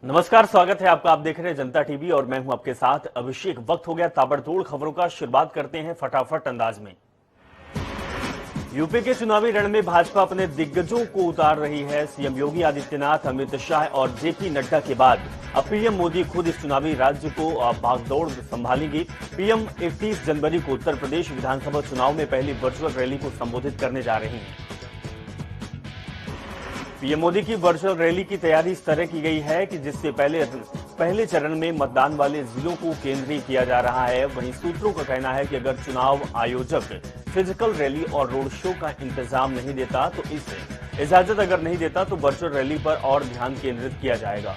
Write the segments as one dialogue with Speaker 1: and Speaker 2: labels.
Speaker 1: नमस्कार, स्वागत है आपका। आप देख रहे हैं जनता टीवी और मैं हूं आपके साथ अभिषेक। वक्त हो गया ताबड़तोड़ खबरों का। शुरुआत करते हैं फटाफट अंदाज में। यूपी के चुनावी रण में भाजपा अपने दिग्गजों को उतार रही है। सीएम योगी आदित्यनाथ, अमित शाह और जेपी नड्डा के बाद अब पीएम मोदी खुद इस चुनावी राज्य को भागदौड़ संभालेंगे। पीएम 31 जनवरी को उत्तर प्रदेश विधानसभा चुनाव में पहली वर्चुअल रैली को संबोधित करने जा रही हैं। पीएम मोदी की वर्चुअल रैली की तैयारी इस तरह की गई है कि जिससे पहले चरण में मतदान वाले जिलों को केंद्रीय किया जा रहा है। वहीं सूत्रों का कहना है कि अगर चुनाव आयोजक फिजिकल रैली और रोड शो का इंतजाम नहीं देता तो इसे इजाजत अगर नहीं देता तो वर्चुअल रैली पर और ध्यान केंद्रित किया जाएगा।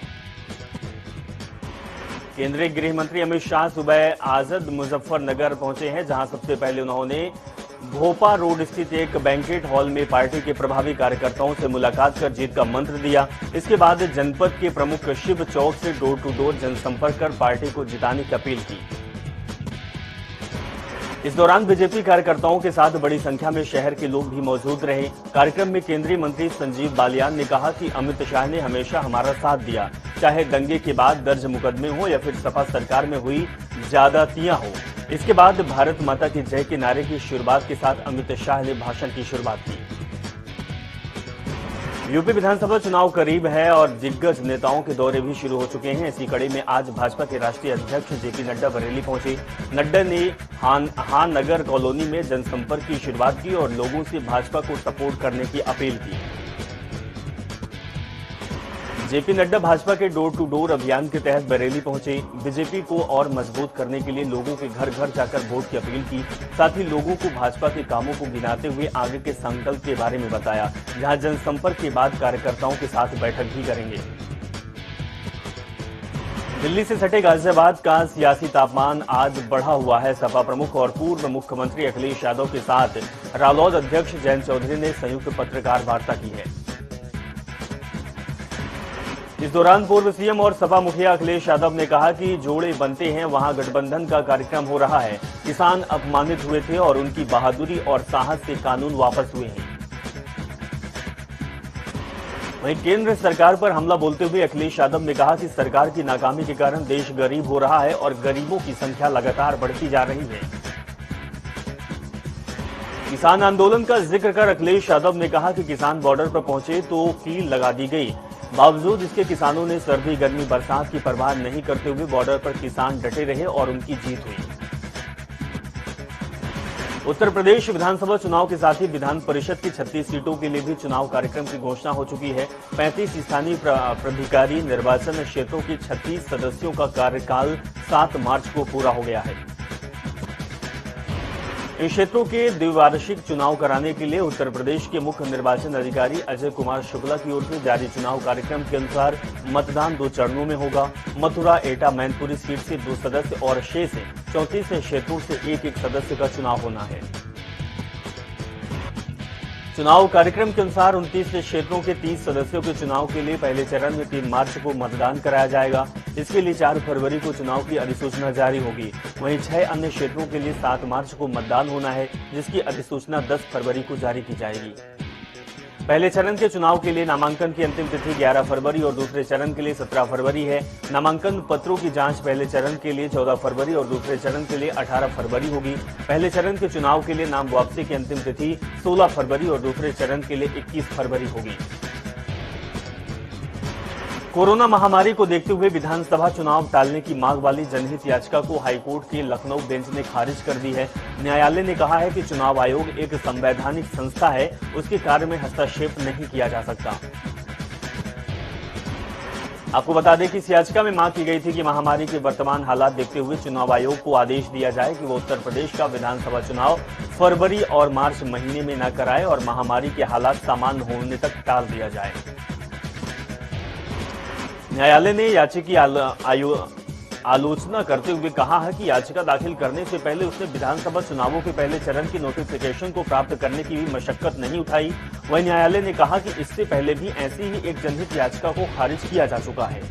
Speaker 1: केंद्रीय गृह मंत्री अमित शाह सुबह आजद मुजफ्फरनगर पहुंचे हैं, जहां सबसे पहले उन्होंने भोपा रोड स्थित एक बैंकेट हॉल में पार्टी के प्रभावी कार्यकर्ताओं से मुलाकात कर जीत का मंत्र दिया। इसके बाद जनपद के प्रमुख शिव चौक से डोर टू डोर जनसंपर्क कर पार्टी को जिताने की अपील की। इस दौरान बीजेपी कार्यकर्ताओं के साथ बड़ी संख्या में शहर के लोग भी मौजूद रहे। कार्यक्रम में केंद्रीय मंत्री संजीव बालियान ने कहा कि अमित शाह ने हमेशा हमारा साथ दिया, चाहे दंगे के बाद दर्ज मुकदमे हो या फिर सपा सरकार में हुई ज्यादतियां हो। इसके बाद भारत माता की जय के नारे की शुरुआत के साथ अमित शाह ने भाषण की शुरुआत की। यूपी विधानसभा चुनाव करीब है और दिग्गज नेताओं के दौरे भी शुरू हो चुके हैं। इसी कड़ी में आज भाजपा के राष्ट्रीय अध्यक्ष जेपी नड्डा बरेली पहुंचे। नड्डा ने हान नगर कॉलोनी में जनसंपर्क की शुरुआत की और लोगों से भाजपा को सपोर्ट करने की अपील की। जेपी नड्डा भाजपा के डोर टू डोर अभियान के तहत बरेली पहुंचे। बीजेपी को और मजबूत करने के लिए लोगों के घर घर जाकर वोट की अपील की। साथ ही लोगों को भाजपा के कामों को गिनाते हुए आगे के संकल्प के बारे में बताया, जहां जनसंपर्क के बाद कार्यकर्ताओं के साथ बैठक भी करेंगे। दिल्ली से सटे गाजियाबाद का सियासी तापमान आज बढ़ा हुआ है। सपा प्रमुख और पूर्व मुख्यमंत्री अखिलेश यादव के साथ रालोद अध्यक्ष जयंत चौधरी ने संयुक्त पत्रकार वार्ता की है। इस दौरान पूर्व सीएम और सपा मुखिया अखिलेश यादव ने कहा कि जोड़े बनते हैं, वहां गठबंधन का कार्यक्रम हो रहा है। किसान अपमानित हुए थे और उनकी बहादुरी और साहस से कानून वापस हुए हैं। वहीं केंद्र सरकार पर हमला बोलते हुए अखिलेश यादव ने कहा कि सरकार की नाकामी के कारण देश गरीब हो रहा है और गरीबों की संख्या लगातार बढ़ती जा रही है। किसान आंदोलन का जिक्र कर अखिलेश यादव ने कहा कि किसान बॉर्डर पर पहुंचे तो कील लगा दी गई। बावजूद इसके किसानों ने सर्दी गर्मी बरसात की परवाह नहीं करते हुए बॉर्डर पर किसान डटे रहे और उनकी जीत हुई। उत्तर प्रदेश विधानसभा चुनाव के साथ ही विधान परिषद की 36 सीटों के लिए भी चुनाव कार्यक्रम की घोषणा हो चुकी है। 35 स्थानीय प्राधिकारी निर्वाचन क्षेत्रों के 36 सदस्यों का कार्यकाल 7 मार्च को पूरा हो गया है। इन क्षेत्रों के द्विवार्षिक चुनाव कराने के लिए उत्तर प्रदेश के मुख्य निर्वाचन अधिकारी अजय कुमार शुक्ला की ओर से जारी चुनाव कार्यक्रम के अनुसार मतदान 2 चरणों में होगा। मथुरा एटा मैनपुरी सीट से 2 सदस्य और शेष 34 क्षेत्रों से 1-1 सदस्य का चुनाव होना है। चुनाव कार्यक्रम के अनुसार 29 क्षेत्रों के 30 सदस्यों के चुनाव के लिए पहले चरण में 3 मार्च को मतदान कराया जाएगा। इसके लिए 4 फरवरी को चुनाव की अधिसूचना जारी होगी। वहीं 6 अन्य क्षेत्रों के लिए 7 मार्च को मतदान होना है, जिसकी अधिसूचना 10 फरवरी को जारी की जाएगी। पहले चरण के चुनाव के लिए नामांकन की अंतिम तिथि 11 फरवरी और दूसरे चरण के लिए 17 फरवरी है। नामांकन पत्रों की जांच पहले चरण के लिए 14 फरवरी और दूसरे चरण के लिए 18 फरवरी होगी। पहले चरण के चुनाव के लिए नाम वापसी की अंतिम तिथि 16 फरवरी और दूसरे चरण के लिए 21 फरवरी होगी। कोरोना महामारी को देखते हुए विधानसभा चुनाव टालने की मांग वाली जनहित याचिका को हाईकोर्ट की लखनऊ बेंच ने खारिज कर दी है। न्यायालय ने कहा है कि चुनाव आयोग एक संवैधानिक संस्था है, उसके कार्य में हस्तक्षेप नहीं किया जा सकता। आपको बता दें कि इस याचिका में मांग की गई थी कि महामारी के वर्तमान हालात देखते हुए चुनाव आयोग को आदेश दिया जाए कि वो उत्तर प्रदेश का विधानसभा चुनाव फरवरी और मार्च महीने में न कराए और महामारी के हालात सामान्य होने तक टाल दिया जाए। न्यायालय ने याचिका की आलोचना करते हुए कहा है कि याचिका दाखिल करने से पहले उसने विधानसभा चुनावों के पहले चरण की नोटिफिकेशन को प्राप्त करने की भी मशक्कत नहीं उठाई। वहीं न्यायालय ने कहा कि इससे पहले भी ऐसी ही एक जनहित याचिका को खारिज किया जा चुका है।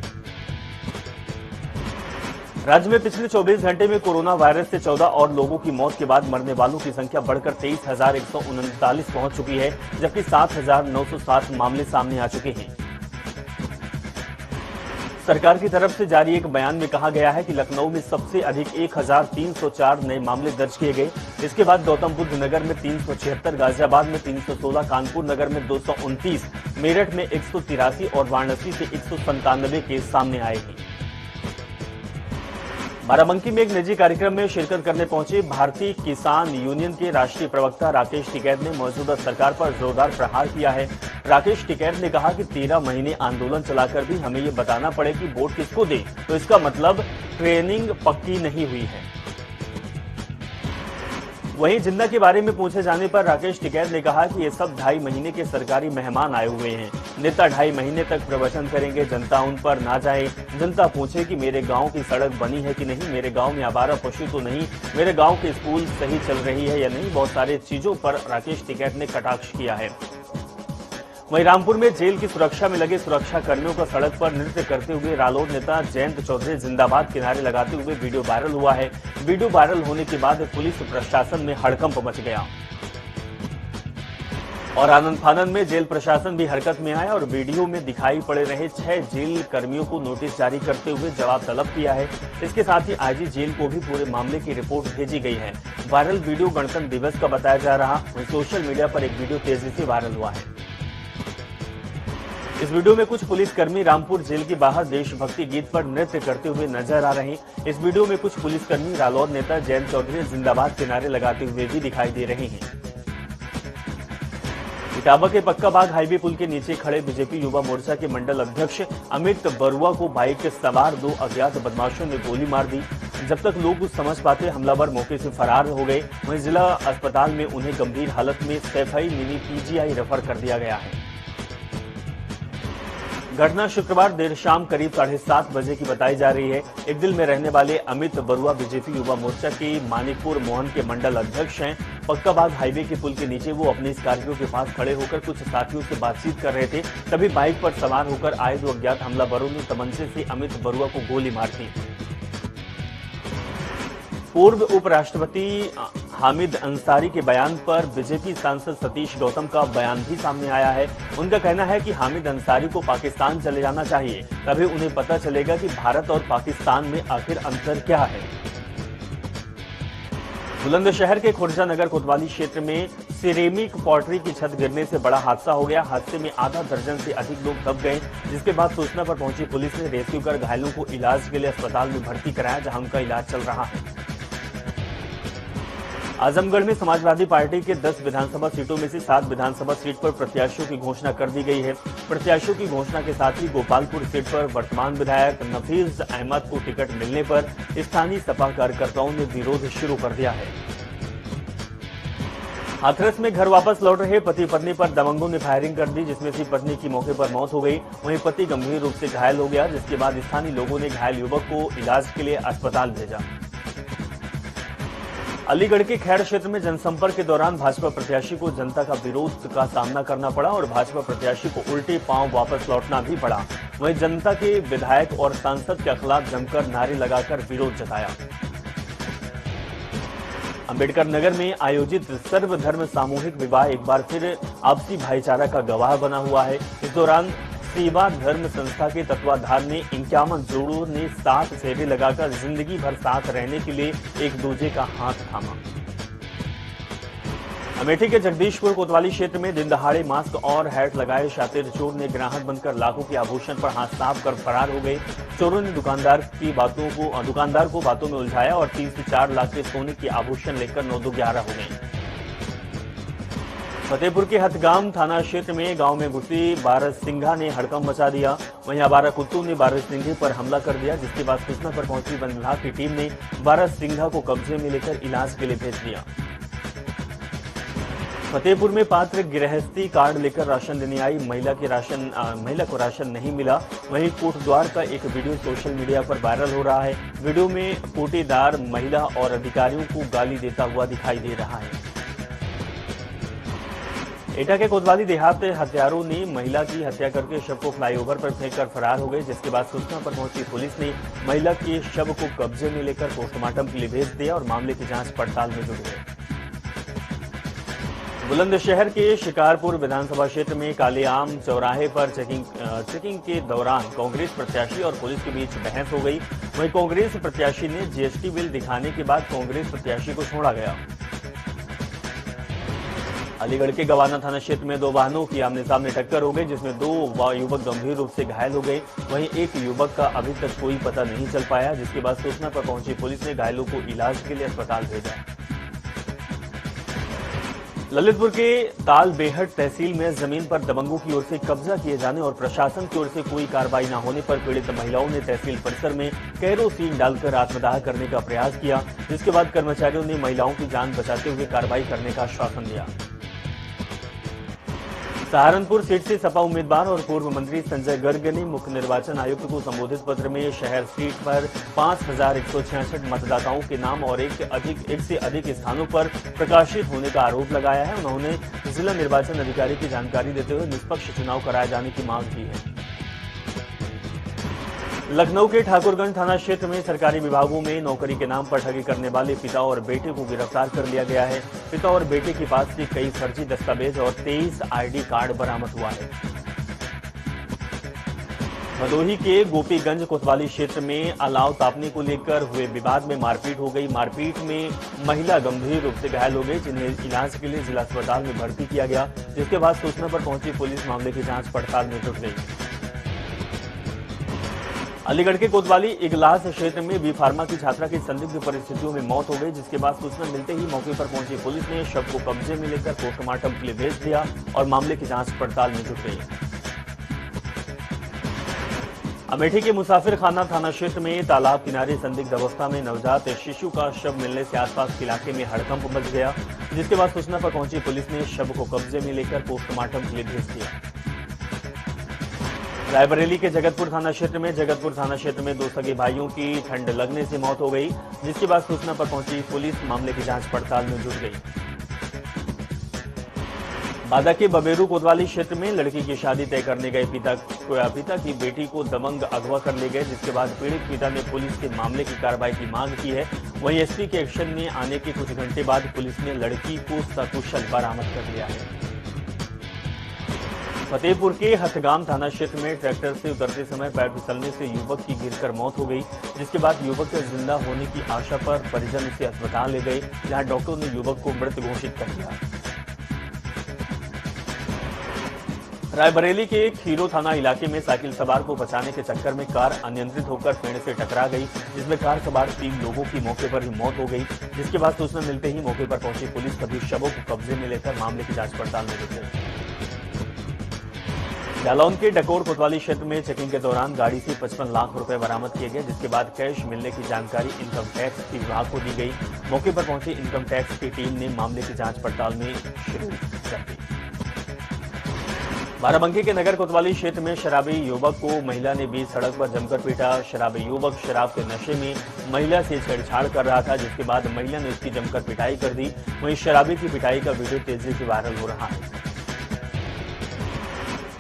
Speaker 1: राज्य में पिछले 24 घंटे में कोरोना वायरस से 14 और लोगों की मौत के बाद मरने वालों की संख्या बढ़कर 23,139 पहुंच चुकी है, जबकि 7,907 मामले सामने आ चुके हैं। सरकार की तरफ से जारी एक बयान में कहा गया है कि लखनऊ में सबसे अधिक 1304 नए मामले दर्ज किए गए। इसके बाद गौतम बुद्ध नगर में 376, गाजियाबाद में 316, कानपुर नगर में 229, मेरठ में 183 और वाराणसी से 197 केस सामने आए हैं। बाराबंकी में एक निजी कार्यक्रम में शिरकत करने पहुंचे भारतीय किसान यूनियन के राष्ट्रीय प्रवक्ता राकेश टिकैत ने मौजूदा सरकार पर जोरदार प्रहार किया है। राकेश टिकैत ने कहा कि 13 महीने आंदोलन चलाकर भी हमें ये बताना पड़े कि वोट किसको दें, तो इसका मतलब ट्रेनिंग पक्की नहीं हुई है। वहीं जिन्ना के बारे में पूछे जाने पर राकेश टिकैत ने कहा कि ये सब 2.5 महीने के सरकारी मेहमान आए हुए हैं। नेता 2.5 महीने तक प्रवचन करेंगे, जनता उन पर ना जाए। जनता पूछे कि मेरे गांव की सड़क बनी है कि नहीं, मेरे गांव में आवारा पशु तो नहीं, मेरे गांव के स्कूल सही चल रही है या नहीं। बहुत सारे चीजों पर राकेश टिकैत ने कटाक्ष किया है। वहीं रामपुर में जेल की सुरक्षा में लगे सुरक्षा कर्मियों का सड़क पर नृत्य करते हुए रालोद नेता जयंत चौधरी जिंदाबाद के नारे लगाते हुए वीडियो वायरल हुआ है। वीडियो वायरल होने के बाद पुलिस प्रशासन में हड़कंप मच गया और आनंद फानंद में जेल प्रशासन भी हरकत में आया और वीडियो में दिखाई पड़े रहे 6 जेल कर्मियों को नोटिस जारी करते हुए जवाब तलब किया है। इसके साथ ही आईजी जेल को भी पूरे मामले की रिपोर्ट भेजी गई है। वायरल वीडियो गणतंत्र दिवस का बताया जा रहा। वहीं सोशल मीडिया पर एक वीडियो तेजी से वायरल हुआ है। इस वीडियो में कुछ पुलिसकर्मी रामपुर जेल के बाहर देशभक्ति गीत पर नृत्य करते हुए नजर आ रहे हैं। इस वीडियो में कुछ पुलिसकर्मी रालोद नेता जयंत चौधरी जिंदाबाद के नारे लगाते हुए भी दिखाई दे रहे हैं। इटावा के पक्का बाग हाईवे पुल के नीचे खड़े बीजेपी युवा मोर्चा के मंडल अध्यक्ष अमित बरुआ को बाइक के सवार 2 अज्ञात बदमाशों ने गोली मार दी। जब तक लोग कुछ समझ पाते हमलावर मौके से फरार हो गए। वहीं जिला अस्पताल में उन्हें गंभीर हालत में सैफई मिनी पीजीआई रेफर कर दिया गया है। घटना शुक्रवार देर शाम करीब 7:30 बजे की बताई जा रही है। एक दिल में रहने वाले अमित बरुआ बीजेपी युवा मोर्चा के मानिकपुर मोहन के मंडल अध्यक्ष हैं। पक्का बाग हाईवे के पुल के नीचे वो अपनी स्कॉर्पियो के पास खड़े होकर कुछ साथियों से बातचीत कर रहे थे। तभी बाइक पर सवार होकर आए 2 अज्ञात हमलावरों ने तमंचे से अमित बरुआ को गोली मार दी। पूर्व उपराष्ट्रपति हामिद अंसारी के बयान पर बीजेपी सांसद सतीश गौतम का बयान भी सामने आया है। उनका कहना है कि हामिद अंसारी को पाकिस्तान चले जाना चाहिए, तभी उन्हें पता चलेगा कि भारत और पाकिस्तान में आखिर अंतर क्या है। बुलंदशहर के खुर्जा नगर कोतवाली क्षेत्र में सिरेमिक पॉटरी की छत गिरने से बड़ा हादसा हो गया। हादसे में आधा दर्जन से अधिक लोग दब गए, जिसके बाद सूचना पर पहुंची पुलिस ने रेस्क्यू कर घायलों को इलाज के लिए अस्पताल में भर्ती कराया, जहां उनका इलाज चल रहा है। आजमगढ़ में समाजवादी पार्टी के 10 विधानसभा सीटों में से 7 विधानसभा सीट पर प्रत्याशियों की घोषणा कर दी गई है। प्रत्याशियों की घोषणा के साथ ही गोपालपुर सीट पर वर्तमान विधायक नफीज अहमद को टिकट मिलने पर स्थानीय सपा कार्यकर्ताओं ने विरोध शुरू कर दिया है। हाथरस में घर वापस लौट रहे पति पत्नी पर दबंगों ने फायरिंग कर दी, जिसमें से पत्नी की मौके पर मौत हो गई। वहीं पति गंभीर रूप से घायल हो गया, जिसके बाद स्थानीय लोगों ने घायल युवक को इलाज के लिए अस्पताल भेजा। अलीगढ़ के खैर क्षेत्र में जनसंपर्क के दौरान भाजपा प्रत्याशी को जनता का विरोध का सामना करना पड़ा और भाजपा प्रत्याशी को उल्टे पांव वापस लौटना भी पड़ा। वहीं जनता के विधायक और सांसद के खिलाफ जमकर नारे लगाकर विरोध जताया। अंबेडकर नगर में आयोजित सर्वधर्म सामूहिक विवाह एक बार फिर आपसी भाईचारा का गवाह बना हुआ है। इस दौरान सेवा धर्म संस्था के तत्वाधान में 51 जोड़ों ने 7 फेरे लगाकर जिंदगी भर साथ रहने के लिए एक दूसरे का हाथ थामा। अमेठी के जगदीशपुर कोतवाली क्षेत्र में दिन दहाड़े मास्क और हैट लगाए शातिर चोर ने ग्राहक बनकर लाखों के आभूषण पर हाथ साफ कर फरार हो गए। चोरों ने दुकानदार को बातों में उलझाया और 3 से 4 लाख के सोने के आभूषण लेकर 9-11 हो गए। फतेहपुर के हथगाम थाना क्षेत्र में गांव में घुसी बारहसिंघा ने हड़कंप मचा दिया। वहीं आवारा कुत्तों ने बारहसिंघे पर हमला कर दिया, जिसके बाद सूचना पर पहुंची वन विभाग की टीम ने बारहसिंघा को कब्जे में लेकर इलाज के लिए भेज दिया। फतेहपुर में पात्र गृहस्थी कार्ड लेकर राशन देने आई महिला को राशन नहीं मिला। वहीं कोटद्वार का एक वीडियो सोशल मीडिया पर वायरल हो रहा है। वीडियो में कोटेदार महिला और अधिकारियों को गाली देता हुआ दिखाई दे रहा है। एटा के कोतवाली देहात हत्यारों ने महिला की हत्या करके शव को फ्लाईओवर पर फेंककर फरार हो गए, जिसके बाद सूचना पर पहुंची पुलिस ने महिला के शव को कब्जे में लेकर पोस्टमार्टम के लिए भेज दिया और मामले की जांच पड़ताल में जुट गए। बुलंदशहर के शिकारपुर विधानसभा क्षेत्र में कालेआम चौराहे पर चेकिंग के दौरान कांग्रेस प्रत्याशी और पुलिस के बीच बहस हो गई। वहीं कांग्रेस प्रत्याशी ने जीएसटी बिल दिखाने के बाद कांग्रेस प्रत्याशी को छोड़ा गया। अलीगढ़ के गवाना थाना क्षेत्र में दो वाहनों की आमने सामने टक्कर हो गई, जिसमें दो युवक गंभीर रूप से घायल हो गए। वहीं एक युवक का अभी तक कोई पता नहीं चल पाया, जिसके बाद सूचना पर पहुंची पुलिस ने घायलों को इलाज के लिए अस्पताल भेजा। ललितपुर के तालबेहट तहसील में जमीन पर दबंगों की ओर से कब्जा किए जाने और प्रशासन की ओर से कोई कार्रवाई न होने पर पीड़ित महिलाओं ने तहसील परिसर में केरोसिन डालकर आत्मदाह करने का प्रयास किया, जिसके बाद कर्मचारियों ने महिलाओं की जान बचाते हुए कार्रवाई करने का आश्वासन दिया। सहारनपुर सीट से सपा उम्मीदवार और पूर्व मंत्री संजय गर्ग ने मुख्य निर्वाचन आयुक्त को संबोधित पत्र में शहर सीट पर 5,166 मतदाताओं के नाम और एक से अधिक स्थानों पर प्रकाशित होने का आरोप लगाया है। उन्होंने जिला निर्वाचन अधिकारी की जानकारी देते हुए निष्पक्ष चुनाव कराए जाने की मांग की है। लखनऊ के ठाकुरगंज थाना क्षेत्र में सरकारी विभागों में नौकरी के नाम पर ठगी करने वाले पिता और बेटे को गिरफ्तार कर लिया गया है। पिता और बेटे के पास से कई फर्जी दस्तावेज और 23 आईडी कार्ड बरामद हुआ है। भदोही के गोपीगंज कोतवाली क्षेत्र में अलाव तापने को लेकर हुए विवाद में मारपीट हो गई। मारपीट में महिला गंभीर रूप से घायल हो गई, जिन्हें इलाज के लिए जिला अस्पताल में भर्ती किया गया, जिसके बाद सूचना पर पहुंची पुलिस मामले की जांच पड़ताल में जुट गई। अलीगढ़ के कोतवाली इगलास क्षेत्र में बी फार्मा की छात्रा की संदिग्ध परिस्थितियों में मौत हो गई, जिसके बाद सूचना मिलते ही मौके पर पहुंची पुलिस ने शव को कब्जे में लेकर पोस्टमार्टम के लिए भेज दिया और मामले की जांच पड़ताल में जुट गई। अमेठी के मुसाफिर खाना थाना क्षेत्र में तालाब किनारे संदिग्ध अवस्था में नवजात शिशु का शव मिलने से आसपास के इलाके में हड़कंप मच गया, जिसके बाद सूचना पर पहुंची पुलिस ने शव को कब्जे में लेकर पोस्टमार्टम के लिए भेज दिया। रायबरेली के जगतपुर थाना क्षेत्र में दो सगे भाइयों की ठंड लगने से मौत हो गई, जिसके बाद सूचना पर पहुंची पुलिस मामले की जांच पड़ताल में जुट गई। बादा के बबेरू कोतवाली क्षेत्र में लड़की की शादी तय करने गए पिता की बेटी को दबंग अगवा कर ले गए, जिसके बाद पीड़ित पिता ने पुलिस के मामले की कार्रवाई की मांग की है। वहीं एसपी के एक्शन में आने के कुछ घंटे बाद पुलिस ने लड़की को सकुशल बरामद कर लिया है। फतेहपुर के हथगाम थाना क्षेत्र में ट्रैक्टर से उतरते समय पैर फिसलने से युवक की गिरकर मौत हो गई, जिसके बाद युवक के जिंदा होने की आशा पर परिजन उसे अस्पताल ले गए, जहां डॉक्टरों ने युवक को मृत घोषित कर दिया। रायबरेली के खीरो थाना इलाके में साइकिल सवार को बचाने के चक्कर में कार अनियंत्रित होकर पेड़ से टकरा गई, जिसमें कार सवार 3 लोगों की मौके पर ही मौत हो गई, जिसके बाद सूचना मिलते ही मौके पर पहुंची पुलिस सभी शवों को कब्जे में लेकर मामले की जांच पड़ताल में जुट गई। जालौन के डकोर कोतवाली क्षेत्र में चेकिंग के दौरान गाड़ी से 55 लाख रुपए बरामद किए गए, जिसके बाद कैश मिलने की जानकारी इनकम टैक्स विभाग को दी गई। मौके पर पहुंची इनकम टैक्स की टीम ने मामले की जांच पड़ताल में शुरू कर दी। बाराबंकी के नगर कोतवाली क्षेत्र में शराबी युवक को महिला ने बीच सड़क पर जमकर पीटा। शराबी युवक शराब के नशे में महिला से छेड़छाड़ कर रहा था, जिसके बाद महिला ने उसकी जमकर पिटाई कर दी। वहीं शराबी की पिटाई का वीडियो तेजी से वायरल हो रहा है।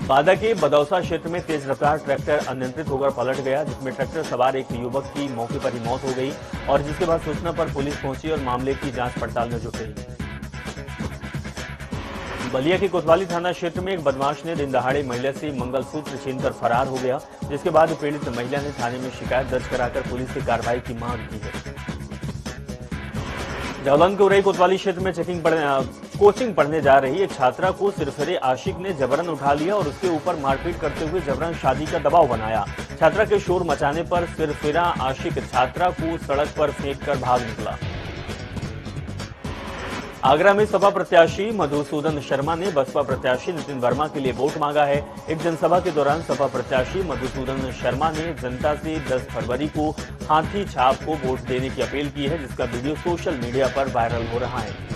Speaker 1: बादा के बदौसा क्षेत्र में तेज रफ्तार ट्रैक्टर अनियंत्रित होकर पलट गया, जिसमें ट्रैक्टर सवार एक युवक की मौके पर ही मौत हो गई और जिसके बाद सूचना पर पुलिस पहुंची और मामले की जांच पड़ताल में जुट गई। बलिया के कोतवाली थाना क्षेत्र में एक बदमाश ने दिन दहाड़े महिला से मंगलसूत्र छीनकर फरार हो गया, जिसके बाद पीड़ित महिला ने थाने में शिकायत दर्ज कराकर पुलिस से कार्रवाई की मांग की है। जालौन के उरई कोतवाली क्षेत्र में कोचिंग पढ़ने जा रही एक छात्रा को सिरफिरे आशिक ने जबरन उठा लिया और उसके ऊपर मारपीट करते हुए जबरन शादी का दबाव बनाया। छात्रा के शोर मचाने पर सिरफिरा आशिक छात्रा को सड़क पर फेंककर भाग निकला। आगरा में सपा प्रत्याशी मधुसूदन शर्मा ने बसपा प्रत्याशी नितिन वर्मा के लिए वोट मांगा है। एक जनसभा के दौरान सपा प्रत्याशी मधुसूदन शर्मा ने जनता से 10 फरवरी को हाथी छाप को वोट देने की अपील की है, जिसका वीडियो सोशल मीडिया पर वायरल हो रहा है।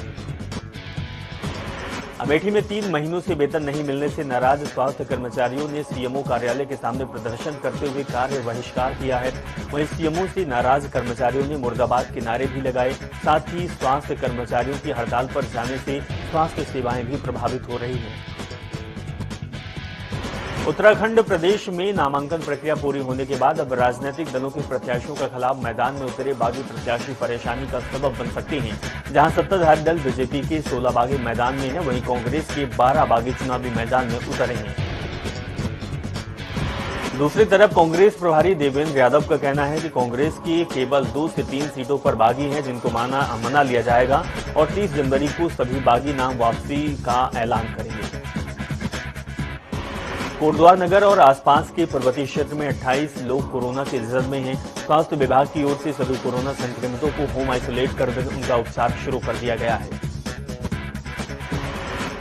Speaker 1: अमेठी में 3 महीनों से वेतन नहीं मिलने से नाराज स्वास्थ्य कर्मचारियों ने सीएमओ कार्यालय के सामने प्रदर्शन करते हुए कार्य बहिष्कार किया है। वहीं सीएमओ से नाराज कर्मचारियों ने मुर्दाबाद के नारे भी लगाए। साथ ही स्वास्थ्य कर्मचारियों की हड़ताल पर जाने से स्वास्थ्य सेवाएं भी प्रभावित हो रही हैं। उत्तराखंड प्रदेश में नामांकन प्रक्रिया पूरी होने के बाद अब राजनीतिक दलों के प्रत्याशियों के खिलाफ मैदान में उतरे बागी प्रत्याशी परेशानी का सबब बन सकते हैं। जहां सत्ताधारी दल बीजेपी के 16 बागी मैदान में है, वहीं कांग्रेस के 12 बागी चुनावी मैदान में उतरे हैं। दूसरी तरफ कांग्रेस प्रभारी देवेंद्र यादव का कहना है कि कांग्रेस की केवल 2 से 3 सीटों पर बागी हैं, जिनको मना लिया जाएगा और 30 जनवरी को सभी बागी नाम वापसी का ऐलान करेंगे। कोटद्वार नगर और आसपास के पर्वतीय क्षेत्र में 28 लोग कोरोना के जद में हैं। स्वास्थ्य विभाग की ओर से सभी कोरोना संक्रमितों को होम आइसोलेट कर उनका उपचार शुरू कर दिया गया है।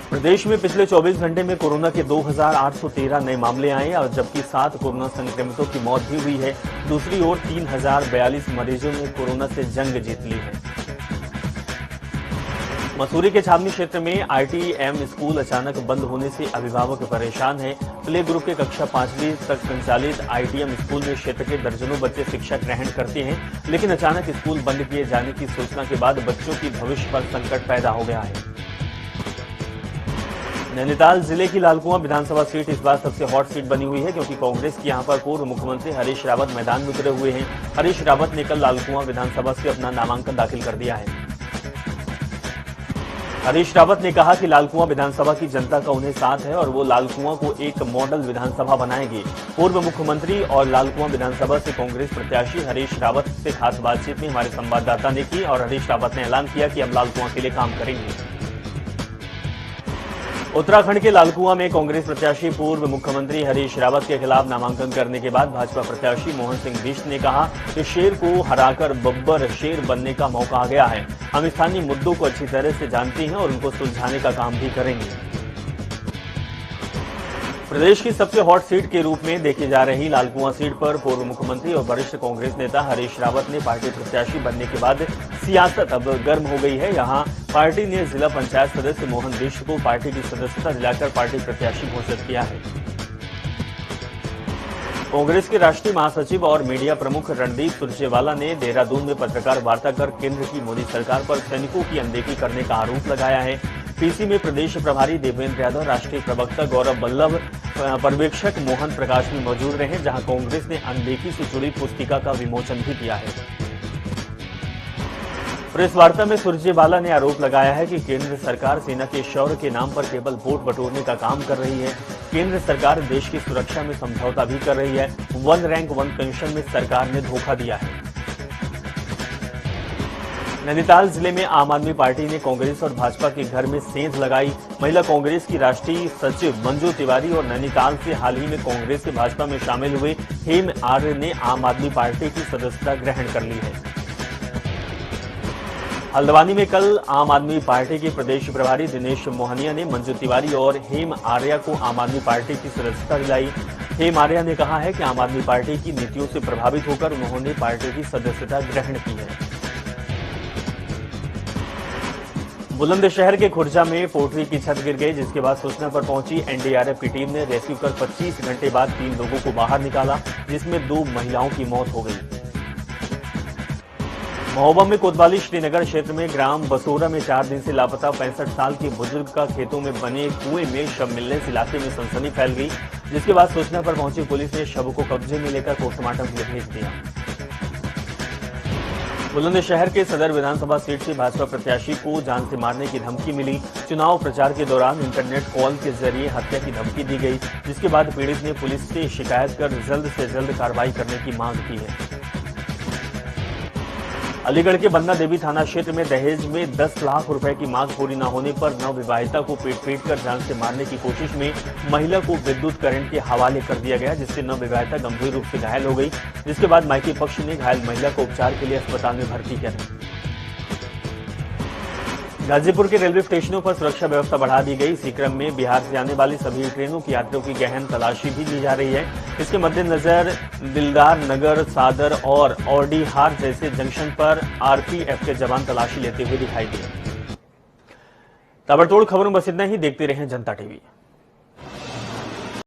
Speaker 1: प्रदेश में पिछले 24 घंटे में कोरोना के 2813 नए मामले आए और जबकि 7 कोरोना संक्रमितों की मौत भी हुई है। दूसरी ओर 3042 मरीजों ने कोरोना से जंग जीत ली है। मसूरी के छावनी क्षेत्र में आईटीएम स्कूल अचानक बंद होने से अभिभावक परेशान हैं। प्ले ग्रुप के कक्षा 5वीं तक संचालित आईटीएम स्कूल में क्षेत्र के दर्जनों बच्चे शिक्षा ग्रहण करते हैं, लेकिन अचानक स्कूल बंद किए जाने की सूचना के बाद बच्चों की भविष्य पर संकट पैदा हो गया है। नैनीताल जिले की लालकुआं विधानसभा सीट इस बार सबसे हॉट सीट बनी हुई है, क्योंकि कांग्रेस की यहां पर पूर्व मुख्यमंत्री हरीश रावत मैदान में उतरे हुए हैं। हरीश रावत ने कल लालकुआं विधानसभा से अपना नामांकन दाखिल कर दिया है। हरीश रावत ने कहा कि लालकुआं विधानसभा की जनता का उन्हें साथ है और वो लालकुआं को एक मॉडल विधानसभा बनाएंगे। पूर्व मुख्यमंत्री और लालकुआं विधानसभा से कांग्रेस प्रत्याशी हरीश रावत से खास बातचीत में हमारे संवाददाता ने की और हरीश रावत ने ऐलान किया कि हम लालकुआं के लिए काम करेंगे। उत्तराखंड के लालकुआं में कांग्रेस प्रत्याशी पूर्व मुख्यमंत्री हरीश रावत के खिलाफ नामांकन करने के बाद भाजपा प्रत्याशी मोहन सिंह बिष्ट ने कहा कि शेर को हराकर बब्बर शेर बनने का मौका आ गया है। हम स्थानीय मुद्दों को अच्छी तरह से जानते हैं और उनको सुलझाने का काम भी करेंगे। प्रदेश की सबसे हॉट सीट के रूप में देखी जा रही लालकुआं सीट पर पूर्व मुख्यमंत्री और वरिष्ठ कांग्रेस नेता हरीश रावत ने पार्टी प्रत्याशी बनने के बाद सियासत अब गर्म हो गई है। यहां पार्टी ने जिला पंचायत सदस्य मोहन बिष्ट को पार्टी की सदस्यता दिलाकर पार्टी प्रत्याशी घोषित किया है। कांग्रेस के राष्ट्रीय महासचिव और मीडिया प्रमुख रणदीप सुरजेवाला ने देहरादून में पत्रकार वार्ता कर केंद्र की मोदी सरकार पर सैनिकों की अनदेखी करने का आरोप लगाया है। पीसी में प्रदेश प्रभारी देवेंद्र यादव, राष्ट्रीय प्रवक्ता गौरव बल्लभ, पर्यवेक्षक मोहन प्रकाश भी मौजूद रहे, जहां कांग्रेस ने अनदेखी से जुड़ी पुस्तिका का विमोचन भी किया है। प्रेस वार्ता में सुरजेवाला ने आरोप लगाया है कि केंद्र सरकार सेना के शौर्य के नाम पर केवल वोट बटोरने का काम कर रही है। केंद्र सरकार देश की सुरक्षा में समझौता भी कर रही है। 1 रैंक 1 पेंशन में सरकार ने धोखा दिया है। नैनीताल जिले में आम आदमी पार्टी ने कांग्रेस और भाजपा के घर में सेंध लगाई। महिला कांग्रेस की राष्ट्रीय सचिव मंजू तिवारी और नैनीताल से हाल ही में कांग्रेस से भाजपा में शामिल हुए हेम आर्य ने आम आदमी पार्टी की सदस्यता ग्रहण कर ली है। हल्द्वानी में कल आम आदमी पार्टी के प्रदेश प्रभारी दिनेश मोहनिया ने मंजू तिवारी और हेम आर्या को आम आदमी पार्टी की सदस्यता दिलाई। हेम आर्या ने कहा है कि आम आदमी पार्टी की नीतियों से प्रभावित होकर उन्होंने पार्टी की सदस्यता ग्रहण की है। बुलंदशहर के खुर्जा में पोल्ट्री की छत गिर गई, जिसके बाद सूचना पर पहुंची एनडीआरएफ की टीम ने रेस्क्यू कर 25 घंटे बाद 3 लोगों को बाहर निकाला, जिसमें 2 महिलाओं की मौत हो गई। महोबा में कोतवाली श्रीनगर क्षेत्र में ग्राम बसोरा में 4 दिन से लापता 65 साल के बुजुर्ग का खेतों में बने कुएं में शव मिलने से इलाके में सनसनी फैल गई, जिसके बाद सूचना पर पहुंची पुलिस ने शव को कब्जे में लेकर पोस्टमार्टम के लिए भेज दिया। बुलंदशहर के सदर विधानसभा सीट से भाजपा प्रत्याशी को जान से मारने की धमकी मिली। चुनाव प्रचार के दौरान इंटरनेट कॉल के जरिए हत्या की धमकी दी गई, जिसके बाद पीड़ित ने पुलिस से शिकायत कर जल्द से जल्द कार्रवाई करने की मांग की है। अलीगढ़ के बन्ना देवी थाना क्षेत्र में दहेज में 10 लाख रुपए की मांग पूरी न होने पर नवविवाहिता को पीट कर जान से मारने की कोशिश में महिला को विद्युत करंट के हवाले कर दिया गया, जिससे नवविवाहिता गंभीर रूप से घायल हो गई, जिसके बाद मायके पक्ष ने घायल महिला को उपचार के लिए अस्पताल में भर्ती किया। गाजीपुर के रेलवे स्टेशनों पर सुरक्षा व्यवस्था बढ़ा दी गई। इसी क्रम में बिहार से आने वाली सभी ट्रेनों की यात्रियों की गहन तलाशी भी ली जा रही है। इसके मद्देनजर दिलदार नगर, सादर और औडीहार जैसे जंक्शन पर आरपीएफ के जवान तलाशी लेते हुए दिखाई दिए। ताबड़तोड़ खबरों में बस इतना ही। देखते रहें जनता टीवी।